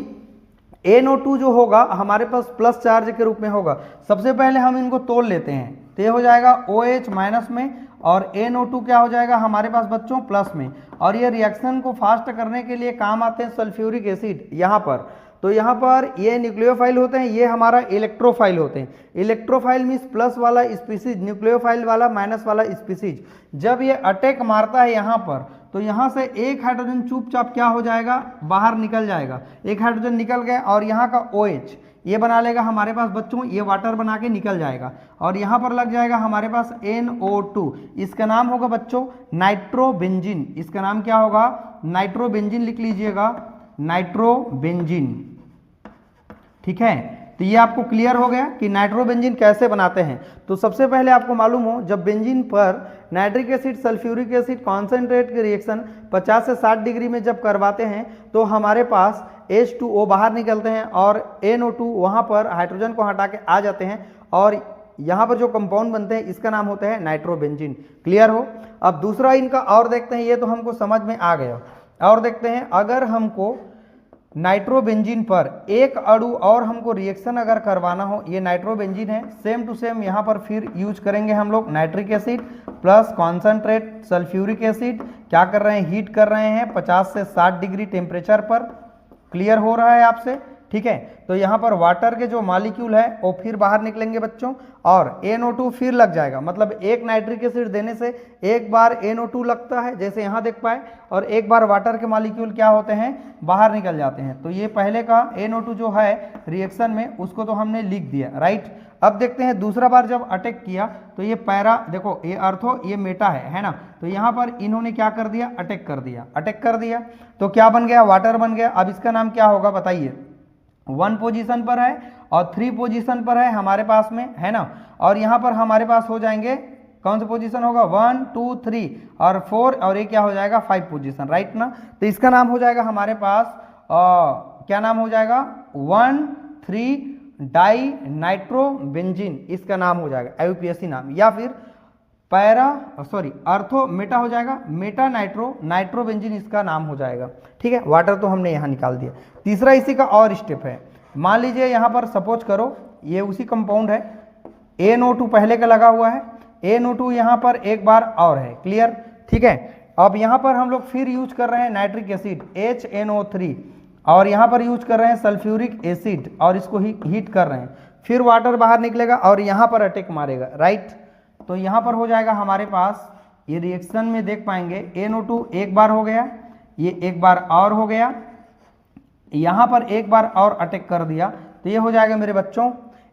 NO2 जो होगा हमारे पास प्लस चार्ज के रूप में होगा। सबसे पहले हम इनको तोड़ लेते हैं तो ये हो जाएगा OH माइनस में, और NO2 क्या हो जाएगा हमारे पास बच्चों प्लस में। और ये रिएक्शन को फास्ट करने के लिए काम आते हैं सल्फ्यूरिक एसिड यहाँ पर। तो यहाँ पर ये न्यूक्लियोफाइल होते हैं, ये हमारा इलेक्ट्रोफाइल होते हैं। इलेक्ट्रोफाइल मीन्स प्लस वाला स्पीसीज, न्यूक्लियोफाइल वाला माइनस वाला स्पीसीज। जब ये अटैक मारता है यहाँ पर तो यहाँ से एक हाइड्रोजन चुपचाप क्या हो जाएगा, बाहर निकल जाएगा। एक हाइड्रोजन निकल गया और यहाँ का OH ये बना लेगा हमारे पास बच्चों, ये वाटर बना के निकल जाएगा, और यहाँ पर लग जाएगा हमारे पास NO2। इसका नाम होगा बच्चों नाइट्रोबेंजीन। इसका नाम क्या होगा, नाइट्रोबेंजीन, लिख लीजिएगा नाइट्रोबेंजीन। ठीक है, तो ये आपको क्लियर हो गया कि नाइट्रोबेंजीन कैसे बनाते हैं। तो सबसे पहले आपको मालूम हो, जब बेंजीन पर nitric acid sulphuric acid concentrate के रिएक्शन 50 से 60 डिग्री में जब करवाते हैं तो हमारे पास H2O बाहर निकलते हैं और NO2 वहाँ पर हाइड्रोजन को हटा के आ जाते हैं, और यहाँ पर जो कंपाउंड बनते हैं इसका नाम होता है नाइट्रोबेंजीन। क्लियर हो। अब दूसरा इनका और देखते हैं, ये तो हमको समझ में आ गया। और देखते हैं, अगर हमको नाइट्रोबेंजीन पर एक अणु और हमको रिएक्शन अगर करवाना हो, ये नाइट्रोबेंजीन है, सेम टू सेम यहाँ पर फिर यूज करेंगे हम लोग nitric acid plus concentrate sulphuric acid. क्या कर रहे हैं, हीट कर रहे हैं 50 से 60 डिग्री टेम्परेचर पर। क्लियर हो रहा है आपसे, ठीक है। तो यहाँ पर वाटर के जो मॉलिक्यूल है वो फिर बाहर निकलेंगे बच्चों, और NO2 फिर लग जाएगा। मतलब एक नाइट्रिक एसिड देने से एक बार NO2 लगता है, जैसे यहाँ देख पाए, और एक बार वाटर के मॉलिक्यूल क्या होते हैं, बाहर निकल जाते हैं। तो ये पहले का NO2 जो है रिएक्शन में, उसको तो हमने लिख दिया, राइट। अब देखते हैं दूसरा बार जब अटैक किया तो ये पैरा, देखो ये अर्थो ये मेटा है ना। तो यहाँ पर इन्होंने क्या कर दिया, अटैक कर दिया। तो क्या बन गया, वाटर बन गया। अब इसका नाम क्या होगा बताइए, 1 पोजीशन पर है और 3 पोजीशन पर है हमारे पास में, है ना। और यहाँ पर हमारे पास हो जाएंगे, कौन सा पोजीशन होगा, 1 2 3 और 4, और ये क्या हो जाएगा 5 पोजीशन, राइट ना। तो इसका नाम हो जाएगा हमारे पास क्या नाम हो जाएगा, 1,3 डाई नाइट्रोबेंजीन, इसका नाम हो जाएगा IUPAC नाम, या फिर अर्थो मेटा हो जाएगा, मेटा नाइट्रोबेंजीन इसका नाम हो जाएगा। ठीक है, वाटर तो हमने यहाँ निकाल दिया। तीसरा इसी का और स्टेप है, मान लीजिए यहाँ पर सपोज करो ये उसी कंपाउंड है, NO2 पहले का लगा हुआ है, NO2 यहाँ पर एक बार और है। क्लियर, ठीक है। अब यहाँ पर हम लोग फिर यूज कर रहे हैं नाइट्रिक एसिड HNO3, और यहाँ पर यूज कर रहे हैं सल्फ्यूरिक एसिड, और इसको हीट कर रहे हैं। फिर वाटर बाहर निकलेगा और यहाँ पर अटैक मारेगा, राइट। तो यहाँ पर हो जाएगा हमारे पास, ये रिएक्शन में देख पाएंगे, NO2 एक बार हो गया, ये एक बार और हो गया, यहाँ पर एक बार और अटैक कर दिया। तो ये हो जाएगा मेरे बच्चों,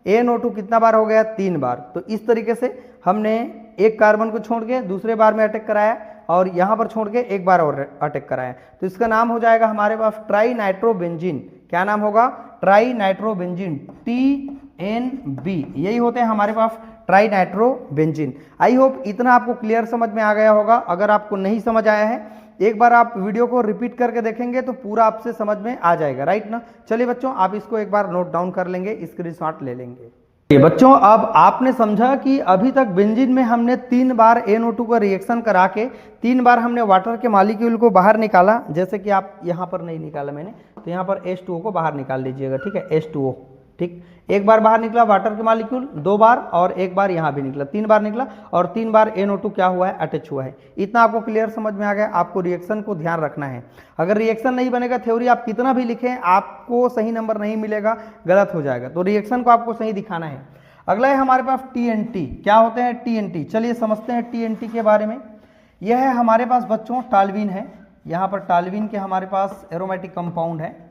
NO2 कितना बार हो गया, 3 बार। तो इस तरीके से हमने एक कार्बन को छोड़ के दूसरे बार में अटैक कराया, और यहाँ पर छोड़ के एक बार और अटैक कराया। तो इसका नाम हो जाएगा हमारे पास ट्राई नाइट्रोबेंजीन। क्या नाम होगा, ट्राई नाइट्रोबेंजीन, TNB। यही होते हैं हमारे पास ट्राई नाइट्रोबेंजीन। आई होप इतना आपको क्लियर समझ में आ गया होगा। अगर आपको नहीं समझ आया है, एक बार आप वीडियो को रिपीट करके देखेंगे तो पूरा आपसे समझ में आ जाएगा, राइट ना। चलिए बच्चों, आप इसको एक बार नोट डाउन कर लेंगे, स्क्रीनशॉट ले लेंगे। बच्चों, अब आपने समझा कि अभी तक बेंजीन में हमने 3 बार NO2 का रिएक्शन करा के 3 बार हमने वाटर के मॉलिक्यूल को बाहर निकाला। जैसे कि आप यहाँ पर नहीं निकाला मैंने, तो यहाँ पर H2O को बाहर निकाल लीजिएगा, ठीक है, H2O, ठीक। एक बार बाहर निकला वाटर के मॉलिक्यूल, 2 बार, और एक बार यहाँ भी निकला, 3 बार निकला, और 3 बार NO2 क्या हुआ है, अटैच हुआ है। इतना आपको क्लियर समझ में आ गया। आपको रिएक्शन को ध्यान रखना है। अगर रिएक्शन नहीं बनेगा, थ्योरी आप कितना भी लिखें, आपको सही नंबर नहीं मिलेगा, गलत हो जाएगा। तो रिएक्शन को आपको सही दिखाना है। अगला है हमारे पास TNT। क्या होते हैं TNT? चलिए समझते हैं TNT के बारे में। यह है हमारे पास बच्चों टॉल्यूइन है। यहाँ पर टॉल्यूइन के हमारे पास एरोमेटिक कंपाउंड है।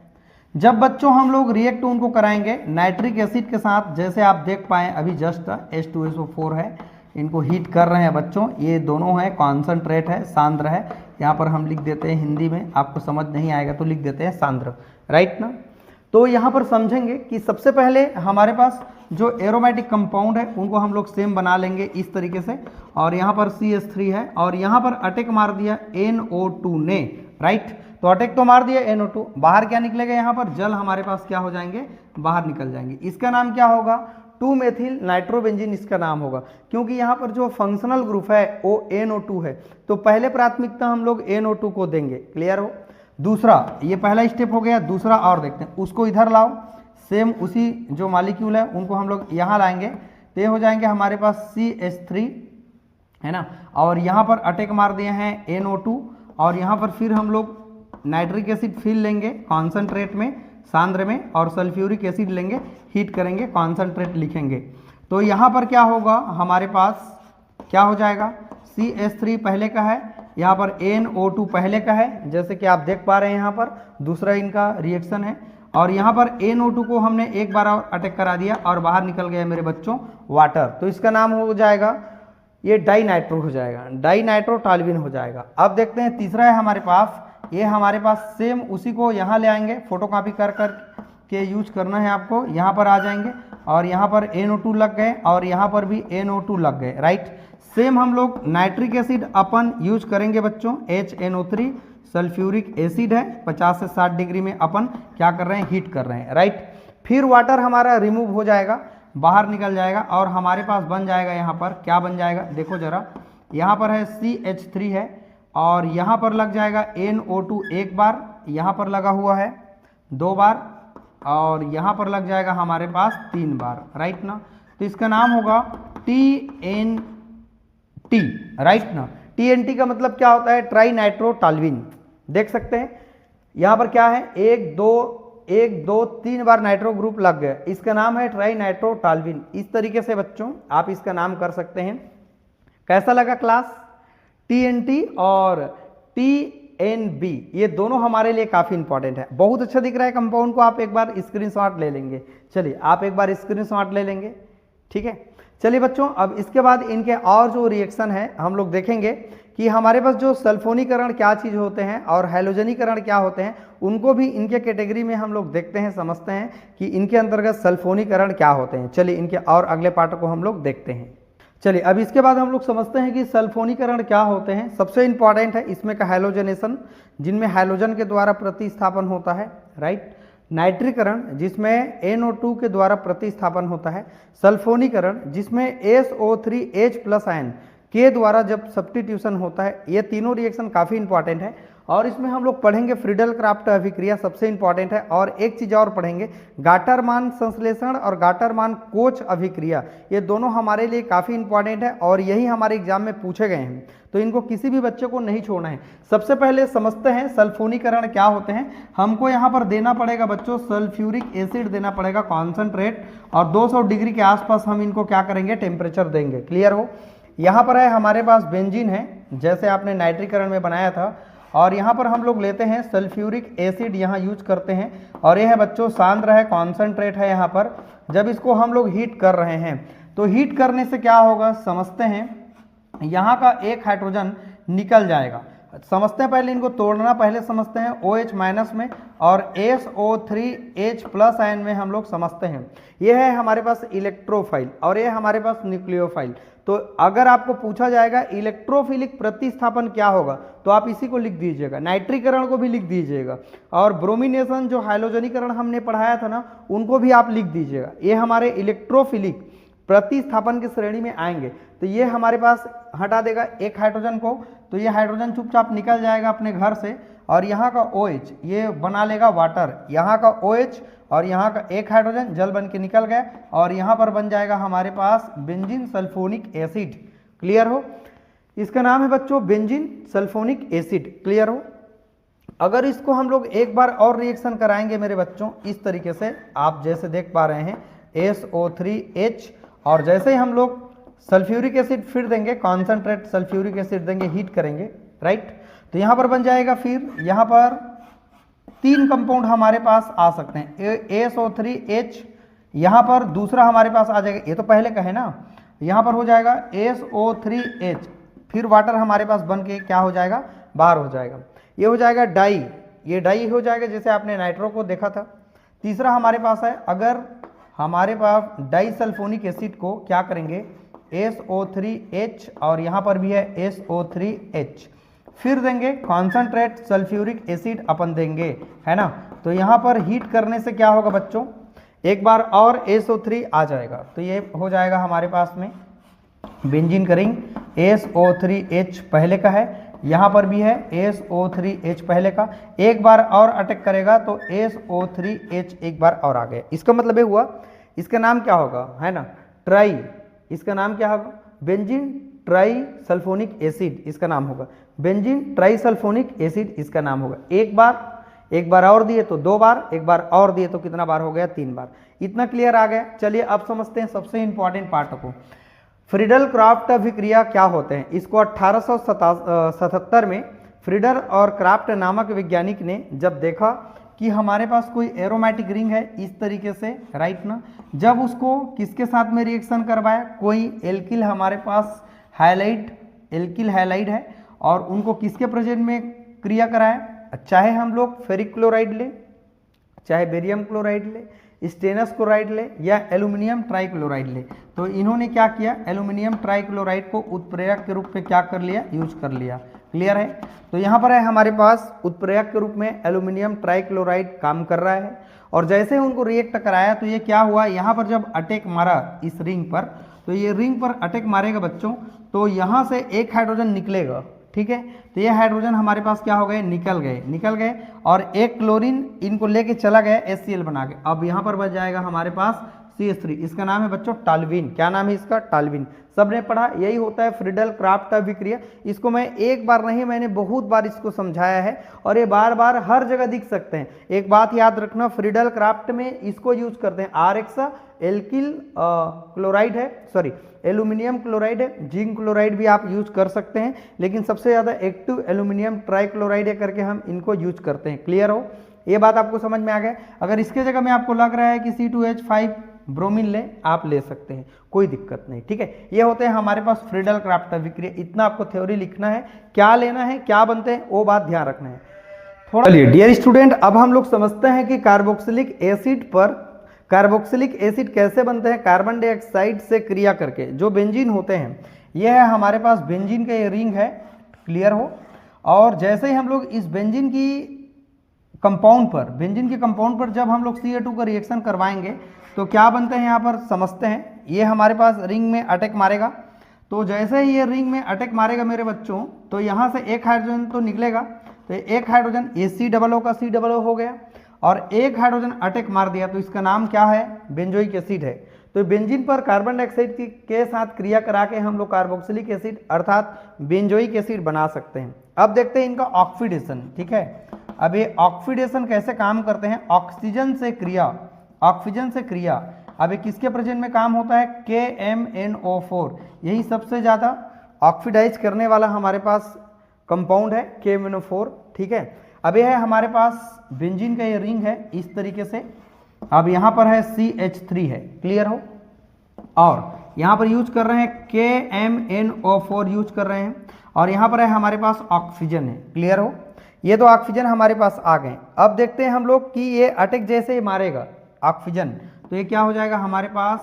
जब बच्चों हम लोग रिएक्ट उनको कराएंगे नाइट्रिक एसिड के साथ, जैसे आप देख पाए अभी जस्ट H2SO4 है, इनको हीट कर रहे हैं बच्चों। ये दोनों है, कॉन्सनट्रेट है, सांद्र है। यहाँ पर हम लिख देते हैं हिंदी में, आपको समझ नहीं आएगा तो लिख देते हैं सांद्र, राइट ना। तो यहाँ पर समझेंगे कि सबसे पहले हमारे पास जो एरोमेटिक कंपाउंड है उनको हम लोग सेम बना लेंगे इस तरीके से। और यहाँ पर CH3 है, और यहाँ पर अटैक मार दिया NO2 ने, राइट। तो अटैक तो मार दिया NO2, बाहर क्या निकलेगा, यहाँ पर जल हमारे पास क्या हो जाएंगे, बाहर निकल जाएंगे। इसका नाम क्या होगा, 2-मेथिल नाइट्रोबेंजीन इसका नाम होगा। क्योंकि यहाँ पर जो फंक्शनल ग्रुप है वो NO2 है, तो पहले प्राथमिकता हम लोग NO2 को देंगे। क्लियर हो। दूसरा, ये पहला स्टेप हो गया। दूसरा और देखते हैं, उसको इधर लाओ, सेम उसी जो मॉलिक्यूल है उनको हम लोग यहाँ लाएंगे, तो ये हो जाएंगे हमारे पास CH3, है ना। और यहाँ पर अटैक मार दिए हैं NO2, और यहाँ पर फिर हम लोग नाइट्रिक एसिड फिल लेंगे कॉन्सनट्रेट में, सांद्र में, और सल्फ्यूरिक एसिड लेंगे, हीट करेंगे, कॉन्सनट्रेट लिखेंगे। तो यहाँ पर क्या होगा, हमारे पास क्या हो जाएगा, CH3 पहले का है, यहाँ पर NO2 पहले का है, जैसे कि आप देख पा रहे हैं। यहाँ पर दूसरा इनका रिएक्शन है, और यहाँ पर NO2 को हमने एक बार और अटैक करा दिया, और बाहर निकल गया मेरे बच्चों वाटर। तो इसका नाम हो जाएगा, ये डाइनाइट्रो हो जाएगा, डाइनाइट्रो टॉल्यूइन हो जाएगा। अब देखते हैं तीसरा है हमारे पास, ये हमारे पास सेम उसी को यहाँ ले आएंगे, फोटोकॉपी कर कर के यूज करना है आपको। यहाँ पर आ जाएंगे, और यहाँ पर NO2 लग गए, और यहाँ पर भी NO2 लग गए, राइट। सेम हम लोग नाइट्रिक एसिड अपन यूज करेंगे बच्चों, HNO3 सल्फ्यूरिक एसिड है, 50 से 60 डिग्री में अपन क्या कर रहे हैं, हीट कर रहे हैं, राइट। फिर वाटर हमारा रिमूव हो जाएगा, बाहर निकल जाएगा, और हमारे पास बन जाएगा, यहाँ पर क्या बन जाएगा, देखो जरा, यहाँ पर है CH3 है, और यहाँ पर लग जाएगा NO2 एक बार, यहाँ पर लगा हुआ है 2 बार, और यहाँ पर लग जाएगा हमारे पास 3 बार, राइट ना। तो इसका नाम होगा TNT, राइट ना। TNT का मतलब क्या होता है, ट्राई नाइट्रो टॉल्यूइन। देख सकते हैं यहाँ पर क्या है, 1 2 3 बार नाइट्रो ग्रुप लग गया, इसका नाम है ट्राई नाइट्रो टॉल्यूइन। इस तरीके से बच्चों आप इसका नाम कर सकते हैं। कैसा लगा क्लास? TNT और TNB ये दोनों हमारे लिए काफ़ी इंपॉर्टेंट है। बहुत अच्छा दिख रहा है कंपाउंड को, आप एक बार स्क्रीनशॉट ले लेंगे। चलिए आप एक बार स्क्रीनशॉट ले लेंगे, ठीक है। चलिए बच्चों, अब इसके बाद इनके और जो रिएक्शन है हम लोग देखेंगे कि हमारे पास जो सल्फोनीकरण क्या चीज़ होते हैं और हैलोजनीकरण क्या होते हैं, उनको भी इनके कैटेगरी में हम लोग देखते हैं, समझते हैं कि इनके अंतर्गत सल्फोनीकरण क्या होते हैं। चलिए इनके और अगले पार्ट को हम लोग देखते हैं। चलिए अब इसके बाद हम लोग समझते हैं कि सल्फोनीकरण क्या होते हैं। सबसे इंपॉर्टेंट है इसमें का हैलोजनेशन, जिनमें हैलोजन के द्वारा प्रतिस्थापन होता है, राइट। नाइट्रीकरण जिसमें NO2 के द्वारा प्रतिस्थापन होता है। सल्फोनीकरण जिसमें SO3H+ आयन के द्वारा जब सब्स्टिट्यूशन होता है। ये तीनों रिएक्शन काफ़ी इंपॉर्टेंट है, और इसमें हम लोग पढ़ेंगे फ्रीडल क्राफ्ट अभिक्रिया, सबसे इंपॉर्टेंट है। और एक चीज़ और पढ़ेंगे, गाटरमान संश्लेषण और गाटरमान कोच अभिक्रिया, ये दोनों हमारे लिए काफ़ी इंपॉर्टेंट है, और यही हमारे एग्जाम में पूछे गए हैं, तो इनको किसी भी बच्चे को नहीं छोड़ना है। सबसे पहले समझते हैं सल्फोनीकरण क्या होते हैं। हमको यहाँ पर देना पड़ेगा बच्चों सल्फ्यूरिक एसिड देना पड़ेगा कॉन्सनट्रेट, और 200 डिग्री के आसपास हम इनको क्या करेंगे, टेम्परेचर देंगे। क्लियर हो। यहाँ पर है हमारे पास बेंजीन है, जैसे आपने नाइट्रीकरण में बनाया था, और यहाँ पर हम लोग लेते हैं सल्फ्यूरिक एसिड, यहाँ यूज करते हैं, और यह है बच्चों सांद्र है, कॉन्सनट्रेट है। यहाँ पर जब इसको हम लोग हीट कर रहे हैं, तो हीट करने से क्या होगा समझते हैं, यहाँ का एक हाइड्रोजन निकल जाएगा। समझते हैं पहले इनको तोड़ना, पहले समझते हैं OH माइनस में और SO3H प्लस आयन में हम लोग समझते हैं। ये है हमारे पास इलेक्ट्रोफाइल और ये हमारे पास न्यूक्लियोफाइल। तो अगर आपको पूछा जाएगा इलेक्ट्रोफिलिक प्रतिस्थापन क्या होगा तो आप इसी को लिख दीजिएगा, नाइट्रीकरण को भी लिख दीजिएगा और ब्रोमिनेशन जो हाइलोजनीकरण हमने पढ़ाया था ना उनको भी आप लिख दीजिएगा। ये हमारे इलेक्ट्रोफिलिक प्रतिस्थापन की श्रेणी में आएंगे। तो ये हमारे पास हटा देगा एक हाइड्रोजन को, तो ये हाइड्रोजन चुपचाप निकल जाएगा अपने घर से और यहाँ का OH ये बना लेगा वाटर, यहाँ का OH और यहाँ का एक हाइड्रोजन जल बन के निकल गया और यहाँ पर बन जाएगा हमारे पास बेंजीन सल्फोनिक एसिड। क्लियर हो? इसका नाम है बच्चों बेंजीन सल्फोनिक एसिड। क्लियर हो? अगर इसको हम लोग एक बार और रिएक्शन कराएंगे मेरे बच्चों इस तरीके से, आप जैसे देख पा रहे हैं SO3H और जैसे ही हम लोग सल्फ्यूरिक एसिड फिर देंगे, कॉन्सेंट्रेट सल्फ्यूरिक एसिड देंगे, हीट करेंगे, राइट। तो यहाँ पर बन जाएगा, फिर यहाँ पर 3 कंपाउंड हमारे पास आ सकते हैं SO3H, यहाँ पर दूसरा हमारे पास आ जाएगा, ये तो पहले का है ना, यहाँ पर हो जाएगा SO3H, फिर वाटर हमारे पास बन के क्या हो जाएगा, बाहर हो जाएगा, ये हो जाएगा डाई, ये डाई हो जाएगा जैसे आपने नाइट्रो को देखा था। तीसरा हमारे पास है, अगर हमारे पास डाई सल्फोनिक एसिड को क्या करेंगे SO3H और यहाँ पर भी है SO3H, फिर देंगे कॉन्सेंट्रेट सल्फ्यूरिक एसिड अपन देंगे, है ना। तो यहाँ पर हीट करने से क्या होगा बच्चों, एक बार और SO3 आ जाएगा, तो ये हो जाएगा हमारे पास में बेंजीन का रिंग। SO3H पहले का है, यहाँ पर भी है SO3H पहले का, एक बार और अटैक करेगा तो SO3H एक बार और आ गया। इसका मतलब ये हुआ, इसका नाम क्या होगा, है ना, ट्राई, इसका नाम क्या होगा, बेंजीन ट्राई सल्फोनिक एसिड इसका नाम होगा, बेंजीन ट्राई सल्फोनिक एसिड इसका नाम होगा। एक बार और दिए तो 2 बार, एक बार और दिए तो कितना बार हो गया, 3 बार। इतना क्लियर आ गया। चलिए अब समझते हैं सबसे इंपॉर्टेंट पार्ट को, फ्रीडल क्राफ्ट अभिक्रिया क्या होते हैं। इसको 1877 में फ्रीडल और क्राफ्ट नामक वैज्ञानिक ने जब देखा कि हमारे पास कोई एरोमेटिक रिंग है इस तरीके से, राइट ना, जब उसको किसके साथ में रिएक्शन करवाया, कोई एल्किल हमारे पास हाइलाइट, एल्किल हाइलाइड है और उनको किसके प्रेजेंट में क्रिया कराया, चाहे हम लोग फेरिक क्लोराइड ले, चाहे बेरियम क्लोराइड ले, स्टेनस क्लोराइड ले या एल्यूमिनियम ट्राइक्लोराइड ले, तो इन्होंने क्या किया, एल्यूमिनियम ट्राइक्लोराइड को उत्प्रेरक के रूप में क्या कर लिया, यूज कर लिया। क्लियर है? तो यहाँ पर है हमारे पास उत्प्रेरक के रूप में एल्यूमिनियम ट्राइक्लोराइड काम कर रहा है और जैसे ही उनको रिएक्ट कराया तो ये क्या हुआ, यहाँ पर जब अटैक मारा इस रिंग पर, तो ये रिंग पर अटैक मारेगा बच्चों, तो यहाँ से एक हाइड्रोजन निकलेगा, ठीक है। तो ये हाइड्रोजन हमारे पास क्या हो गए, निकल गए और एक क्लोरीन इनको लेके चला गया HCl बना के। अब यहाँ पर बच जाएगा हमारे पास CH3, इसका नाम है बच्चों टाल्विन। क्या नाम है इसका, टाल्विन। सबने पढ़ा, यही होता है फ्रीडल क्राफ्ट अभिक्रिया। इसको मैं एक बार नहीं, मैंने बहुत बार इसको समझाया है और ये बार बार हर जगह दिख सकते हैं। एक बात याद रखना, फ्रीडल क्राफ्ट में इसको यूज करते हैं, RX एल्किल क्लोराइड है, सॉरी एल्यूमिनियम क्लोराइड है, जिंक क्लोराइड भी आप यूज कर सकते हैं, लेकिन सबसे ज़्यादा एक्टिव एल्यूमिनियम ट्राइक्लोराइड है करके हम इनको यूज करते हैं। क्लियर हो? ये बात आपको समझ में आ गया। अगर इसके जगह में आपको लग रहा है कि C2H5 ब्रोमीन ले, आप ले सकते हैं, कोई दिक्कत नहीं, ठीक है। ये होते हैं हमारे पास फ्रीडल क्राफ्ट अभिक्रिया। इतना आपको थ्योरी लिखना है, क्या लेना है, क्या बनते हैं, वो बात ध्यान रखना है थोड़ा। चलिए डियर स्टूडेंट, अब हम लोग समझते हैं कि कार्बोक्सिलिक एसिड पर कार्बोक्सिलिक एसिड कैसे बनते हैं, कार्बन डाइऑक्साइड से क्रिया करके। जो बेंजीन होते हैं, यह है हमारे पास बेंजीन का ये रिंग है, क्लियर हो। और जैसे ही हम लोग इस बेंजीन की कंपाउंड पर जब हम लोग Ca2 का रिएक्शन करवाएंगे तो क्या बनते हैं, यहाँ पर समझते हैं। ये हमारे पास रिंग में अटैक मारेगा, तो जैसे ही ये रिंग में अटैक मारेगा मेरे बच्चों, तो यहाँ से एक हाइड्रोजन तो निकलेगा, तो एक हाइड्रोजन AC का C हो गया और एक हाइड्रोजन अटैक मार दिया, तो इसका नाम क्या है, बेंजोइक एसिड है। तो बेंजीन पर कार्बन डाइऑक्साइड के साथ क्रिया करा के हम लोग कार्बोक्सिलिक एसिड अर्थात बेंजोइक एसिड बना सकते हैं। अब देखते हैं इनका ऑक्सीडेशन, ठीक है। अब ये ऑक्सीडेशन कैसे काम करते हैं, ऑक्सीजन से क्रिया। अब ये किसके प्रेजेंट में काम होता है, KMnO4, यही सबसे ज़्यादा ऑक्सीडाइज करने वाला हमारे पास कंपाउंड है KMnO4, ठीक है। अब ये है हमारे पास बेंजीन का ये रिंग है इस तरीके से। अब यहाँ पर है CH3 है, क्लियर हो। और यहाँ पर यूज कर रहे हैं KMnO4 यूज कर रहे हैं, और यहाँ पर है हमारे पास ऑक्सीजन है। क्लियर हो, ये तो ऑक्सीजन हमारे पास आ गए। अब देखते हैं हम लोग कि ये अटैक जैसे मारेगा ऑक्सीजन तो ये क्या हो जाएगा हमारे पास,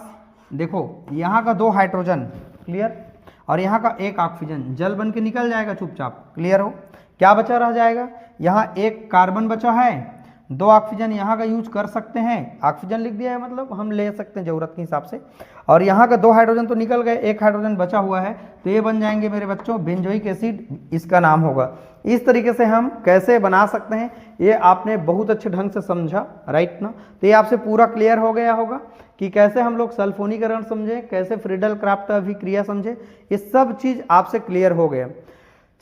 देखो यहाँ का 2 हाइड्रोजन, क्लियर, और यहाँ का 1 ऑक्सीजन जल बन के निकल जाएगा चुपचाप। क्लियर हो, क्या बचा रह जाएगा, यहाँ 1 कार्बन बचा है, 2 ऑक्सीजन यहाँ का यूज कर सकते हैं, ऑक्सीजन लिख दिया है मतलब हम ले सकते हैं ज़रूरत के हिसाब से, और यहाँ का 2 हाइड्रोजन तो निकल गए, 1 हाइड्रोजन बचा हुआ है, तो ये बन जाएंगे मेरे बच्चों बेंजोइक एसिड, इसका नाम होगा। इस तरीके से हम कैसे बना सकते हैं ये आपने बहुत अच्छे ढंग से समझा, राइट ना। तो ये आपसे पूरा क्लियर हो गया होगा कि कैसे हम लोग सल्फोनीकरण समझे, कैसे फ्रीडल क्राफ्ट अभिक्रिया समझे, ये सब चीज़ आपसे क्लियर हो गया।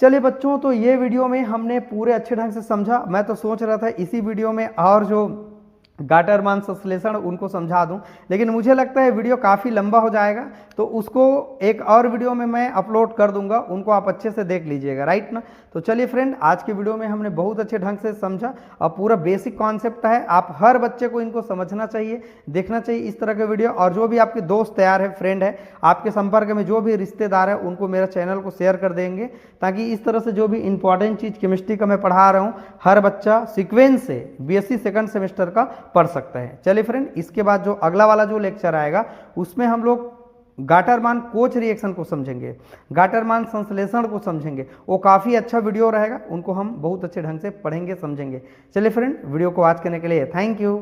चलिए बच्चों, तो ये वीडियो में हमने पूरे अच्छे ढंग से समझा। मैं तो सोच रहा था इसी वीडियो में और जो गाटरमान संश्लेषण उनको समझा दूं, लेकिन मुझे लगता है वीडियो काफ़ी लंबा हो जाएगा, तो उसको एक और वीडियो में मैं अपलोड कर दूंगा, उनको आप अच्छे से देख लीजिएगा, राइट ना। तो चलिए फ्रेंड, आज की वीडियो में हमने बहुत अच्छे ढंग से समझा और पूरा बेसिक कॉन्सेप्ट है, आप हर बच्चे को इनको समझना चाहिए, देखना चाहिए इस तरह के वीडियो। और जो भी आपके दोस्त तैयार है, फ्रेंड है, आपके संपर्क में जो भी रिश्तेदार है, उनको मेरा चैनल को शेयर कर देंगे, ताकि इस तरह से जो भी इंपॉर्टेंट चीज़ केमिस्ट्री का मैं पढ़ा रहा हूँ, हर बच्चा सीक्वेंस से BSc सेकंड सेमेस्टर का पढ़ सकता है। चलिए फ्रेंड, इसके बाद जो अगला वाला जो लेक्चर आएगा उसमें हम लोग गाटरमान कोच रिएक्शन को समझेंगे, गाटरमान संश्लेषण को समझेंगे, वो काफ़ी अच्छा वीडियो रहेगा, उनको हम बहुत अच्छे ढंग से पढ़ेंगे, समझेंगे। चलिए फ्रेंड, वीडियो को वॉच करने के लिए थैंक यू।